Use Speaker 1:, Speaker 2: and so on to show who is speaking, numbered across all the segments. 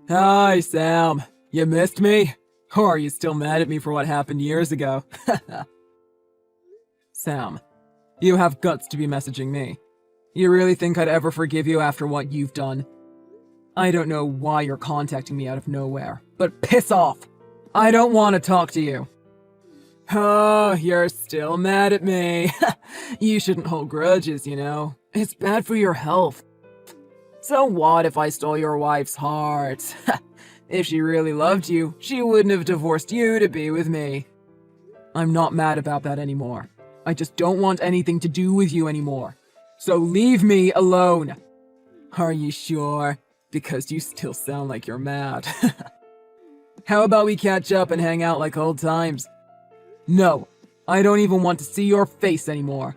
Speaker 1: Hi, Sam. You missed me? Or are you still mad at me for what happened years ago? Sam, you have guts to be messaging me. You really think I'd ever forgive you after what you've done? I don't know why you're contacting me out of nowhere, but piss off! I don't want to talk to you. Oh, you're still mad at me. You shouldn't hold grudges, you know. It's bad for your health. So what if I stole your wife's heart? If she really loved you, she wouldn't have divorced you to be with me. I'm not mad about that anymore. I just don't want anything to do with you anymore. So leave me alone. Are you sure? Because you still sound like you're mad. How about we catch up and hang out like old times? No, I don't even want to see your face anymore.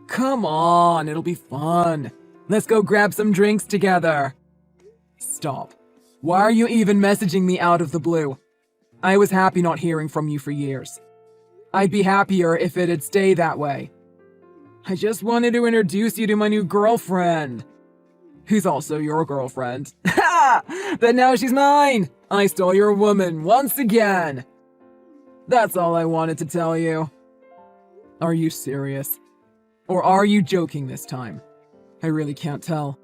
Speaker 1: Come on, it'll be fun. Let's go grab some drinks together. Stop. Why are you even messaging me out of the blue? I was happy not hearing from you for years. I'd be happier if it'd stay that way. I just wanted to introduce you to my new girlfriend. Who's also your girlfriend. Ha! But now she's mine! I stole your woman once again! That's all I wanted to tell you. Are you serious? Or are you joking this time? I really can't tell.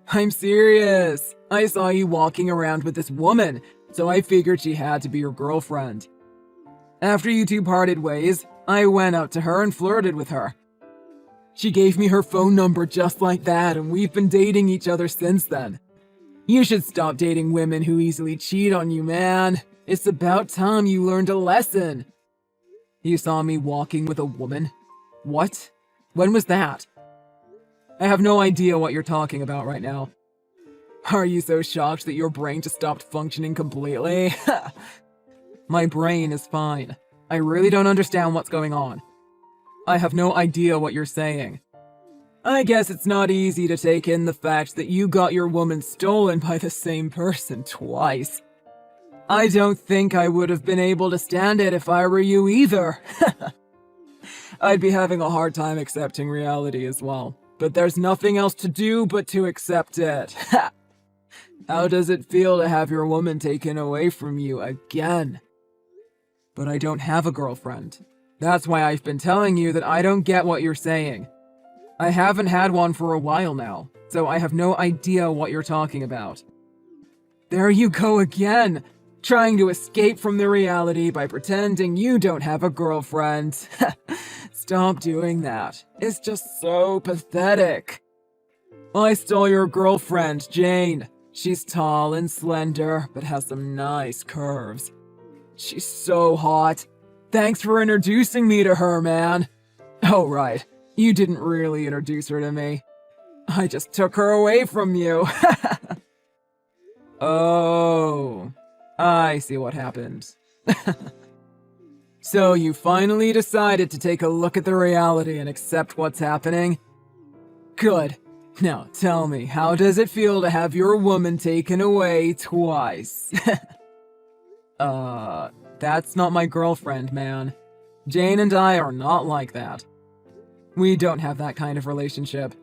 Speaker 1: I'm serious. I saw you walking around with this woman, so I figured she had to be your girlfriend. After you two parted ways, I went out to her and flirted with her. She gave me her phone number just like that, and we've been dating each other since then. You should stop dating women who easily cheat on you, man. It's about time you learned a lesson. You saw me walking with a woman? What? When was that? I have no idea what you're talking about right now. Are you so shocked that your brain just stopped functioning completely? My brain is fine. I really don't understand what's going on. I have no idea what you're saying. I guess it's not easy to take in the fact that you got your woman stolen by the same person twice. I don't think I would have been able to stand it if I were you either. I'd be having a hard time accepting reality as well. But there's nothing else to do but to accept it. How does it feel to have your woman taken away from you again? But I don't have a girlfriend. That's why I've been telling you that I don't get what you're saying. I haven't had one for a while now, so I have no idea what you're talking about. There you go again, trying to escape from the reality by pretending you don't have a girlfriend. Stop doing that. It's just so pathetic. I stole your girlfriend, Jane. She's tall and slender, but has some nice curves. She's so hot. Thanks for introducing me to her, man. Oh, right. You didn't really introduce her to me. I just took her away from you. Oh, I see what happened. So you finally decided to take a look at the reality and accept what's happening? Good. Now tell me, how does it feel to have your woman taken away twice? That's not my girlfriend, man. Jane and I are not like that. We don't have that kind of relationship.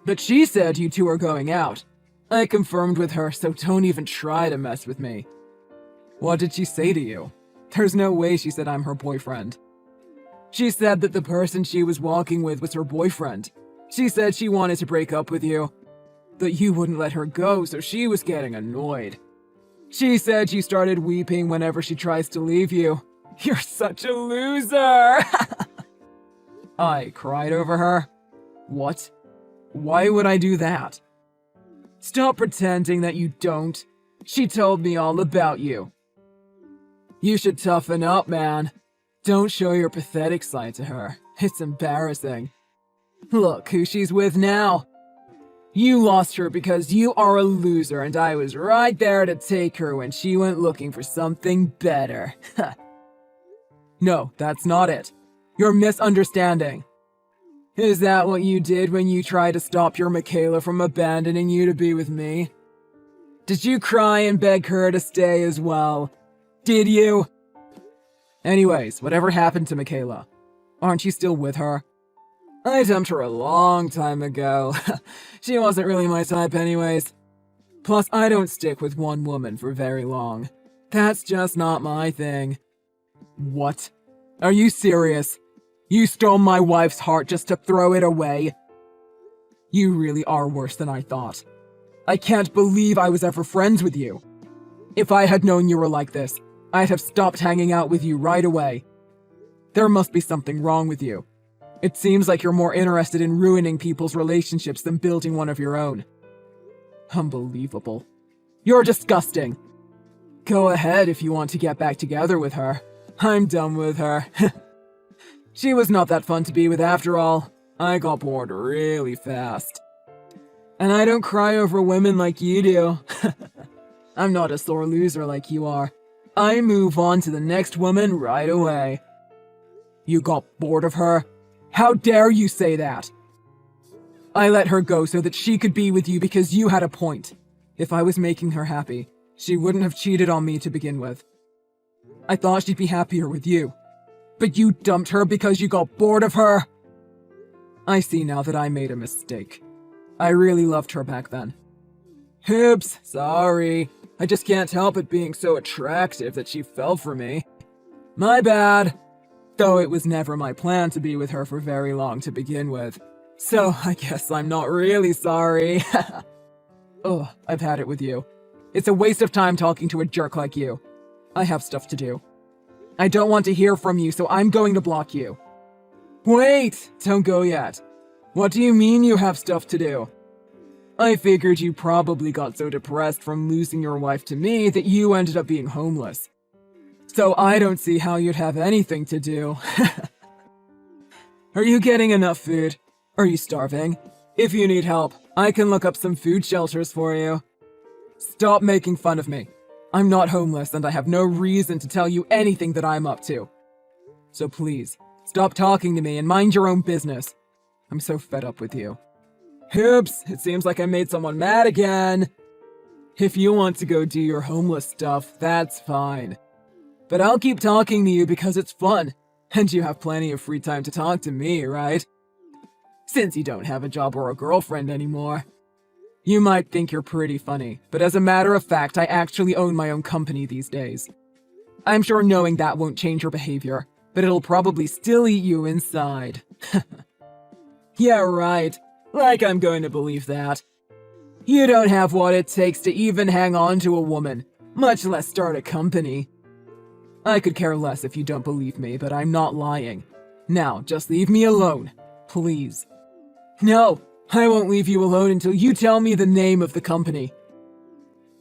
Speaker 1: But she said you two are going out. I confirmed with her, so don't even try to mess with me. What did she say to you? There's no way she said I'm her boyfriend. She said that the person she was walking with was her boyfriend. She said she wanted to break up with you, but you wouldn't let her go, so she was getting annoyed. She said you started weeping whenever she tries to leave you. You're such a loser! I cried over her? What? Why would I do that? Stop pretending that you don't. She told me all about you. You should toughen up, man. Don't show your pathetic side to her. It's embarrassing. Look who she's with now. You lost her because you are a loser, and I was right there to take her when she went looking for something better. No, that's not it. You're misunderstanding. Is that what you did when you tried to stop your Michaela from abandoning you to be with me? Did you cry and beg her to stay as well? Did you? Anyways, whatever happened to Michaela? Aren't you still with her? I dumped her a long time ago. She wasn't really my type anyways. Plus, I don't stick with one woman for very long. That's just not my thing. What? Are you serious? You stole my wife's heart just to throw it away? You really are worse than I thought. I can't believe I was ever friends with you. If I had known you were like this, I'd have stopped hanging out with you right away. There must be something wrong with you. It seems like you're more interested in ruining people's relationships than building one of your own. Unbelievable. You're disgusting. Go ahead if you want to get back together with her. I'm done with her. She was not that fun to be with after all. I got bored really fast. And I don't cry over women like you do. I'm not a sore loser like you are. I move on to the next woman right away. You got bored of her? How dare you say that? I let her go so that she could be with you because you had a point. If I was making her happy, she wouldn't have cheated on me to begin with. I thought she'd be happier with you. But you dumped her because you got bored of her? I see now that I made a mistake. I really loved her back then. Oops, sorry. I just can't help it being so attractive that she fell for me. My bad. Though it was never my plan to be with her for very long to begin with. So I guess I'm not really sorry. Ugh, I've had it with you. It's a waste of time talking to a jerk like you. I have stuff to do. I don't want to hear from you, so I'm going to block you. Wait! Don't go yet. What do you mean you have stuff to do? I figured you probably got so depressed from losing your wife to me that you ended up being homeless. So I don't see how you'd have anything to do. Are you getting enough food? Are you starving? If you need help, I can look up some food shelters for you. Stop making fun of me. I'm not homeless and I have no reason to tell you anything that I'm up to. So please, stop talking to me and mind your own business. I'm so fed up with you. Oops, it seems like I made someone mad again. If you want to go do your homeless stuff, that's fine. But I'll keep talking to you because it's fun, and you have plenty of free time to talk to me, right? Since you don't have a job or a girlfriend anymore. You might think you're pretty funny, but as a matter of fact, I actually own my own company these days. I'm sure knowing that won't change your behavior, but it'll probably still eat you inside. Yeah, right. Like I'm going to believe that. You don't have what it takes to even hang on to a woman, much less start a company. I could care less if you don't believe me, but I'm not lying. Now, just leave me alone, please. No, I won't leave you alone until you tell me the name of the company.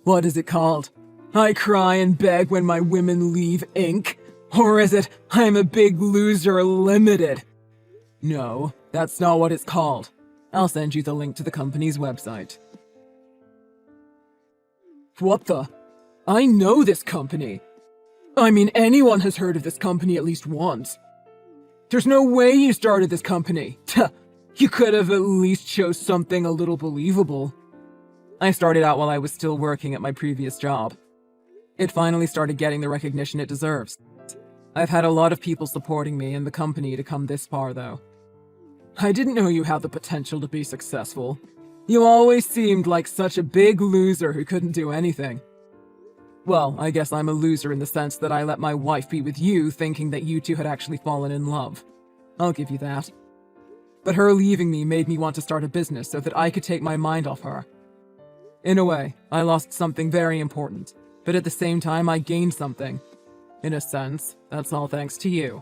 Speaker 1: What is it called? I Cry and Beg When My Women Leave, Inc.? Or is it I'm a Big Loser Limited? No, that's not what it's called. I'll send you the link to the company's website. What the? I know this company. I mean, anyone has heard of this company at least once. There's no way you started this company. You could have at least chose something a little believable. I started out while I was still working at my previous job. It finally started getting the recognition it deserves. I've had a lot of people supporting me and the company to come this far, though. I didn't know you had the potential to be successful. You always seemed like such a big loser who couldn't do anything. Well, I guess I'm a loser in the sense that I let my wife be with you thinking that you two had actually fallen in love. I'll give you that. But her leaving me made me want to start a business so that I could take my mind off her. In a way, I lost something very important, but at the same time I gained something. In a sense, that's all thanks to you.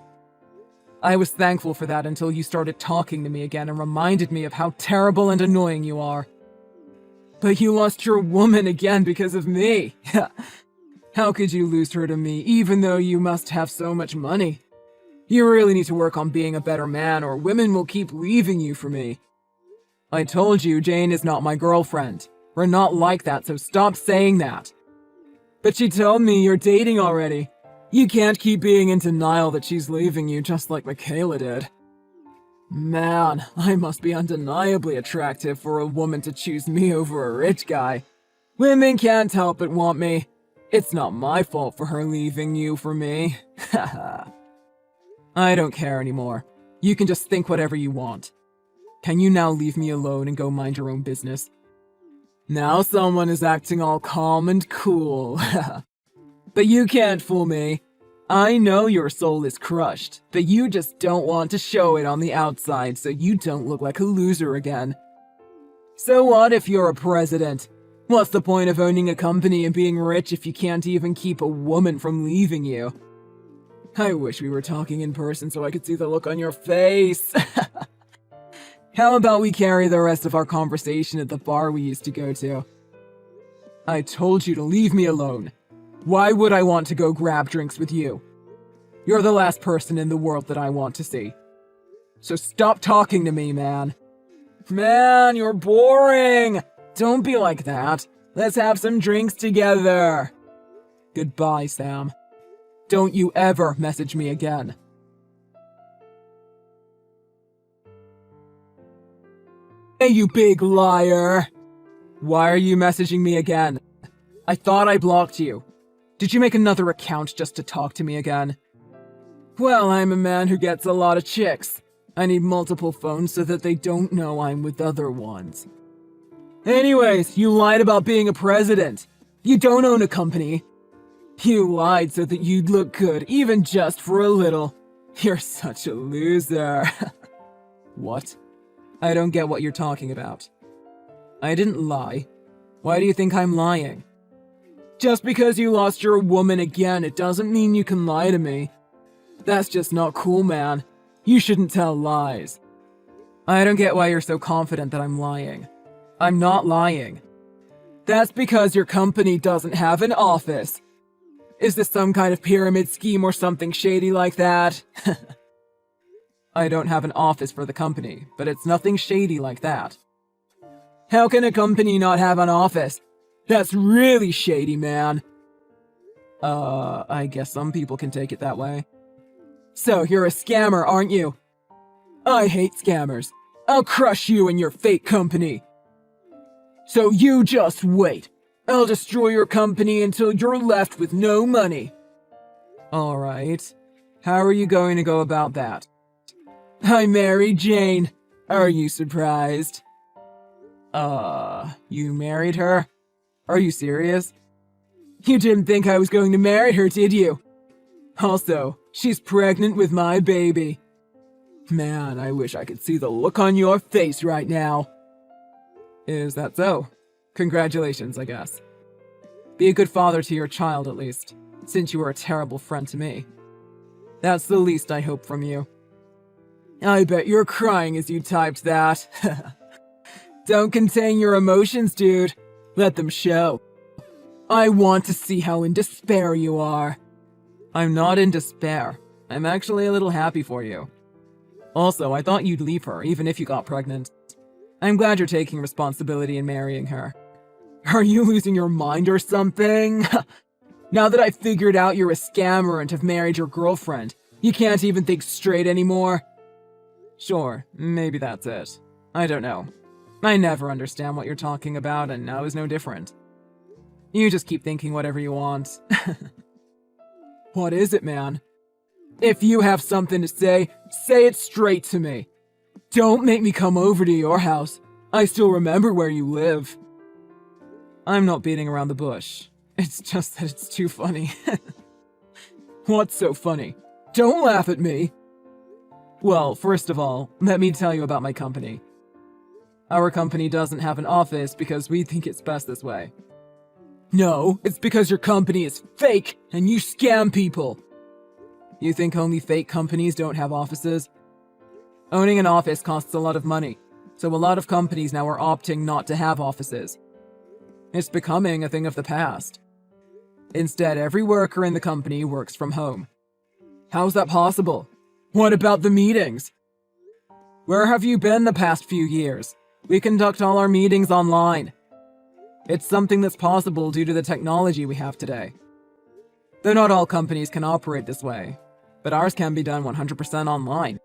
Speaker 1: I was thankful for that until you started talking to me again and reminded me of how terrible and annoying you are. But you lost your woman again because of me. How could you lose her to me, even though you must have so much money? You really need to work on being a better man, or women will keep leaving you for me. I told you Jane is not my girlfriend. We're not like that, so stop saying that. But she told me you're dating already. You can't keep being in denial that she's leaving you just like Michaela did. Man, I must be undeniably attractive for a woman to choose me over a rich guy. Women can't help but want me. It's not my fault for her leaving you for me. Haha. I don't care anymore. You can just think whatever you want. Can you now leave me alone and go mind your own business? Now someone is acting all calm and cool. But you can't fool me. I know your soul is crushed, but you just don't want to show it on the outside so you don't look like a loser again. So what if you're a president? What's the point of owning a company and being rich if you can't even keep a woman from leaving you? I wish we were talking in person so I could see the look on your face. How about we carry the rest of our conversation at the bar we used to go to? I told you to leave me alone. Why would I want to go grab drinks with you? You're the last person in the world that I want to see. So stop talking to me, man. Man, you're boring. Don't be like that. Let's have some drinks together. Goodbye, Sam. Don't you ever message me again. Hey, you big liar! Why are you messaging me again? I thought I blocked you. Did you make another account just to talk to me again? Well, I'm a man who gets a lot of chicks. I need multiple phones so that they don't know I'm with other ones. Anyways, you lied about being a president. You don't own a company. You lied so that you'd look good, even just for a little. You're such a loser. What? I don't get what you're talking about. I didn't lie. Why do you think I'm lying? Just because you lost your woman again, it doesn't mean you can lie to me. That's just not cool, man. You shouldn't tell lies. I don't get why you're so confident that I'm lying. I'm not lying. That's because your company doesn't have an office. Is this some kind of pyramid scheme or something shady like that? I don't have an office for the company, but it's nothing shady like that. How can a company not have an office? That's really shady, man. I guess some people can take it that way. So, you're a scammer, aren't you? I hate scammers. I'll crush you and your fake company. So you just wait. I'll destroy your company until you're left with no money. Alright. How are you going to go about that? I married Jane. Are you surprised? You married her? Are you serious? You didn't think I was going to marry her, did you? Also, she's pregnant with my baby. Man, I wish I could see the look on your face right now. Is that so? Congratulations, I guess. Be a good father to your child, at least, since you were a terrible friend to me. That's the least I hope from you. I bet you're crying as you typed that. Don't contain your emotions, dude. Let them show. I want to see how in despair you are. I'm not in despair. I'm actually a little happy for you. Also, I thought you'd leave her, even if you got pregnant. I'm glad you're taking responsibility in marrying her. Are you losing your mind or something? Now that I've figured out you're a scammer and have married your girlfriend, you can't even think straight anymore? Sure, maybe that's it. I don't know. I never understand what you're talking about, and now is no different. You just keep thinking whatever you want. What is it, man? If you have something to say it straight to me. Don't make me come over to your house. I still remember where you live. I'm not beating around the bush. It's just that it's too funny. What's so funny? Don't laugh at me. Well, first of all, let me tell you about my company. Our company doesn't have an office because we think it's best this way. No, it's because your company is fake and you scam people. You think only fake companies don't have offices? Owning an office costs a lot of money, so a lot of companies now are opting not to have offices. It's becoming a thing of the past. Instead, every worker in the company works from home. How's that possible? What about the meetings? Where have you been the past few years? We conduct all our meetings online. It's something that's possible due to the technology we have today. Though not all companies can operate this way, but ours can be done 100% online.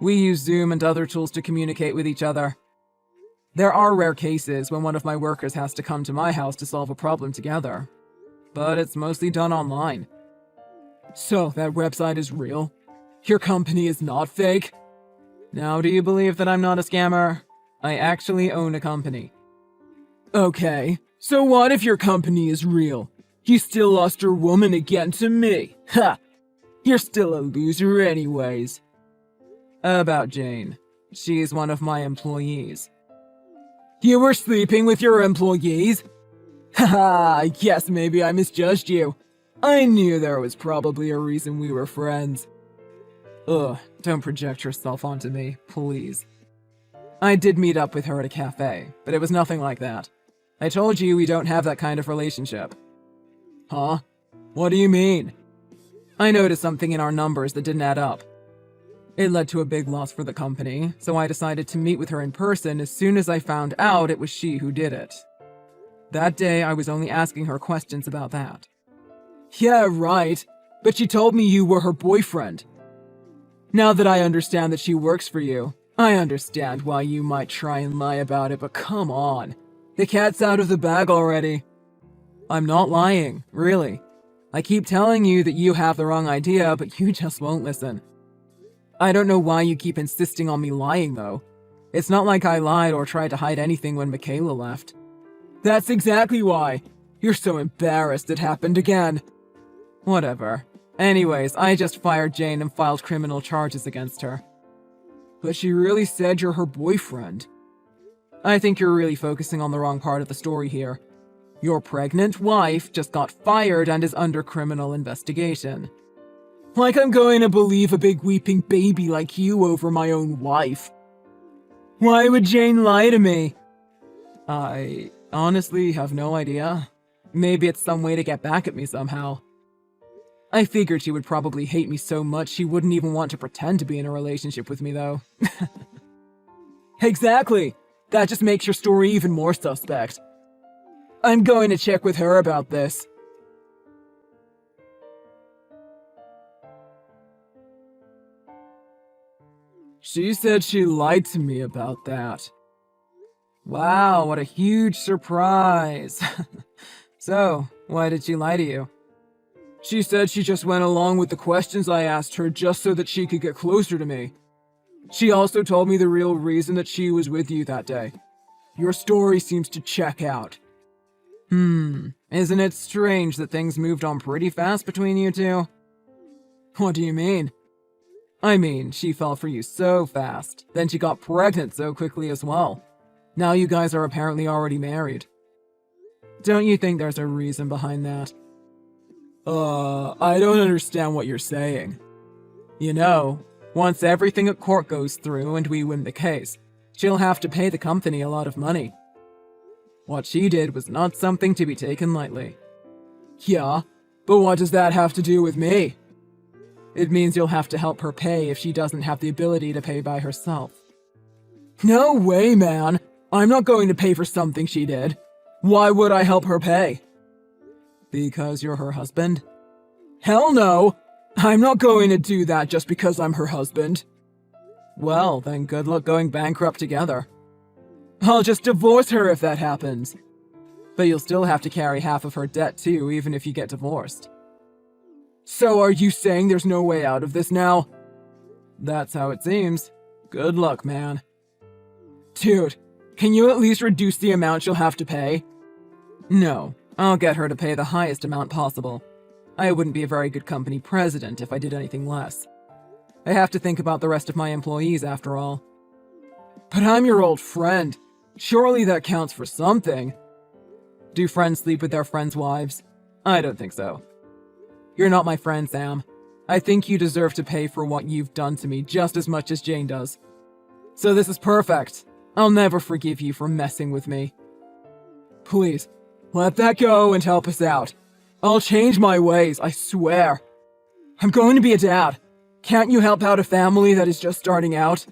Speaker 1: We use Zoom and other tools to communicate with each other. There are rare cases when one of my workers has to come to my house to solve a problem together, but it's mostly done online. So, that website is real? Your company is not fake? Now, do you believe that I'm not a scammer? I actually own a company. Okay, so what if your company is real? You still lost your woman again to me. Ha! You're still a loser anyways. About Jane. She's one of my employees. You were sleeping with your employees? Haha, I guess maybe I misjudged you. I knew there was probably a reason we were friends. Ugh, don't project yourself onto me, please. I did meet up with her at a cafe, but it was nothing like that. I told you we don't have that kind of relationship. Huh? What do you mean? I noticed something in our numbers that didn't add up. It led to a big loss for the company, so I decided to meet with her in person as soon as I found out it was she who did it. That day, I was only asking her questions about that. Yeah, right. But she told me you were her boyfriend. Now that I understand that she works for you, I understand why you might try and lie about it, but come on. The cat's out of the bag already. I'm not lying, really. I keep telling you that you have the wrong idea, but you just won't listen. I don't know why you keep insisting on me lying, though. It's not like I lied or tried to hide anything when Michaela left. That's exactly why. You're so embarrassed it happened again. Whatever. Anyways, I just fired Jane and filed criminal charges against her. But she really said you're her boyfriend. I think you're really focusing on the wrong part of the story here. Your pregnant wife just got fired and is under criminal investigation. Like I'm going to believe a big weeping baby like you over my own wife. Why would Jane lie to me? I honestly have no idea. Maybe it's some way to get back at me somehow. I figured she would probably hate me so much she wouldn't even want to pretend to be in a relationship with me, though. Exactly! That just makes your story even more suspect. I'm going to check with her about this. She said she lied to me about that. Wow, what a huge surprise. So, why did she lie to you? She said she just went along with the questions I asked her just so that she could get closer to me. She also told me the real reason that she was with you that day. Your story seems to check out. Isn't it strange that things moved on pretty fast between you two? What do you mean? I mean, she fell for you so fast, then she got pregnant so quickly as well. Now you guys are apparently already married. Don't you think there's a reason behind that? I don't understand what you're saying. You know, once everything at court goes through and we win the case, she'll have to pay the company a lot of money. What she did was not something to be taken lightly. Yeah, but what does that have to do with me? It means you'll have to help her pay if she doesn't have the ability to pay by herself. No way, man! I'm not going to pay for something she did. Why would I help her pay? Because you're her husband? Hell no! I'm not going to do that just because I'm her husband. Well, then good luck going bankrupt together. I'll just divorce her if that happens. But you'll still have to carry half of her debt too, even if you get divorced. So are you saying there's no way out of this now? That's how it seems. Good luck, man. Dude, can you at least reduce the amount she'll have to pay? No, I'll get her to pay the highest amount possible. I wouldn't be a very good company president if I did anything less. I have to think about the rest of my employees after all. But I'm your old friend. Surely that counts for something. Do friends sleep with their friends' wives? I don't think so. You're not my friend, Sam. I think you deserve to pay for what you've done to me just as much as Jane does. So this is perfect. I'll never forgive you for messing with me. Please, let that go and help us out. I'll change my ways, I swear. I'm going to be a dad. Can't you help out a family that is just starting out?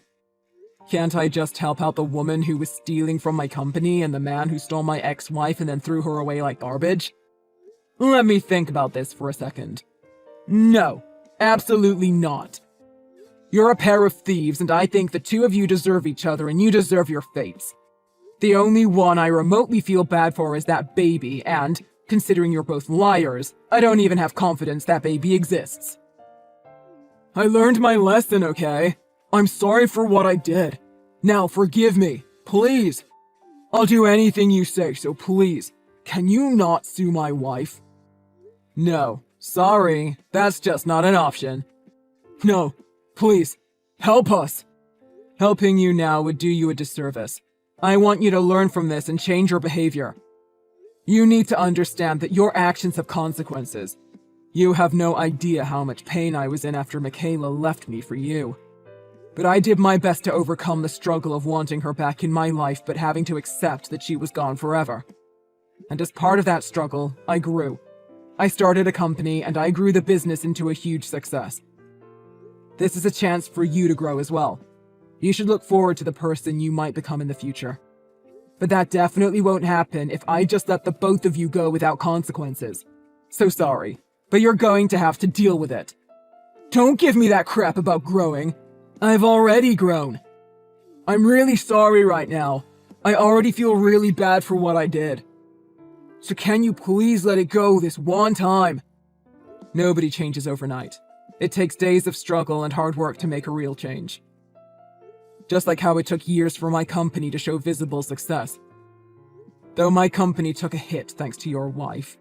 Speaker 1: Can't I just help out the woman who was stealing from my company and the man who stole my ex-wife and then threw her away like garbage? Let me think about this for a second. No, absolutely not. You're a pair of thieves, and I think the two of you deserve each other and you deserve your fates. The only one I remotely feel bad for is that baby, and, considering you're both liars, I don't even have confidence that baby exists. I learned my lesson, okay? I'm sorry for what I did. Now forgive me, please. I'll do anything you say, so please, can you not sue my wife? No, sorry, that's just not an option. No, please, help us. Helping you now would do you a disservice. I want you to learn from this and change your behavior. You need to understand that your actions have consequences. You have no idea how much pain I was in after Michaela left me for you. But I did my best to overcome the struggle of wanting her back in my life but having to accept that she was gone forever. And as part of that struggle, I grew. I started a company and I grew the business into a huge success. This is a chance for you to grow as well. You should look forward to the person you might become in the future. But that definitely won't happen if I just let the both of you go without consequences. So sorry, but you're going to have to deal with it. Don't give me that crap about growing. I've already grown. I'm really sorry right now. I already feel really bad for what I did. So can you please let it go this one time? Nobody changes overnight. It takes days of struggle and hard work to make a real change. Just like how it took years for my company to show visible success. Though my company took a hit thanks to your wife.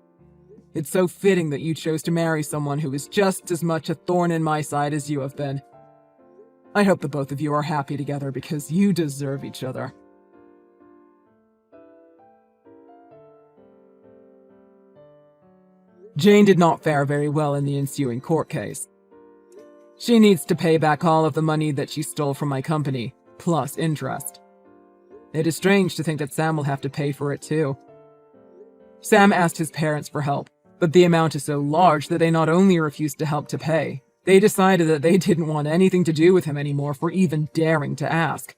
Speaker 1: It's so fitting that you chose to marry someone who is just as much a thorn in my side as you have been. I hope the both of you are happy together because you deserve each other. Jane did not fare very well in the ensuing court case. She needs to pay back all of the money that she stole from my company, plus interest. It is strange to think that Sam will have to pay for it too. Sam asked his parents for help, but the amount is so large that they not only refused to help to pay, they decided that they didn't want anything to do with him anymore for even daring to ask.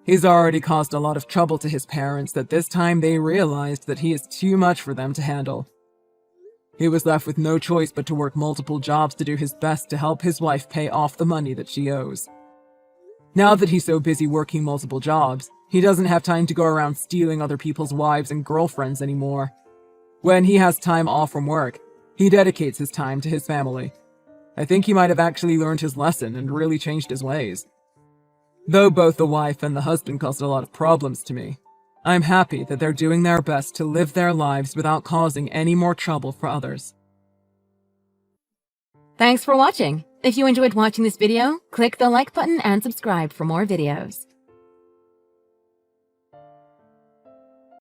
Speaker 1: He's already caused a lot of trouble to his parents that this time they realized that he is too much for them to handle. He was left with no choice but to work multiple jobs to do his best to help his wife pay off the money that she owes. Now that he's so busy working multiple jobs, he doesn't have time to go around stealing other people's wives and girlfriends anymore. When he has time off from work, he dedicates his time to his family. I think he might have actually learned his lesson and really changed his ways. Though both the wife and the husband caused a lot of problems to me, I'm happy that they're doing their best to live their lives without causing any more trouble for others.
Speaker 2: Thanks for watching. If you enjoyed watching this video, click the like button and subscribe for more videos.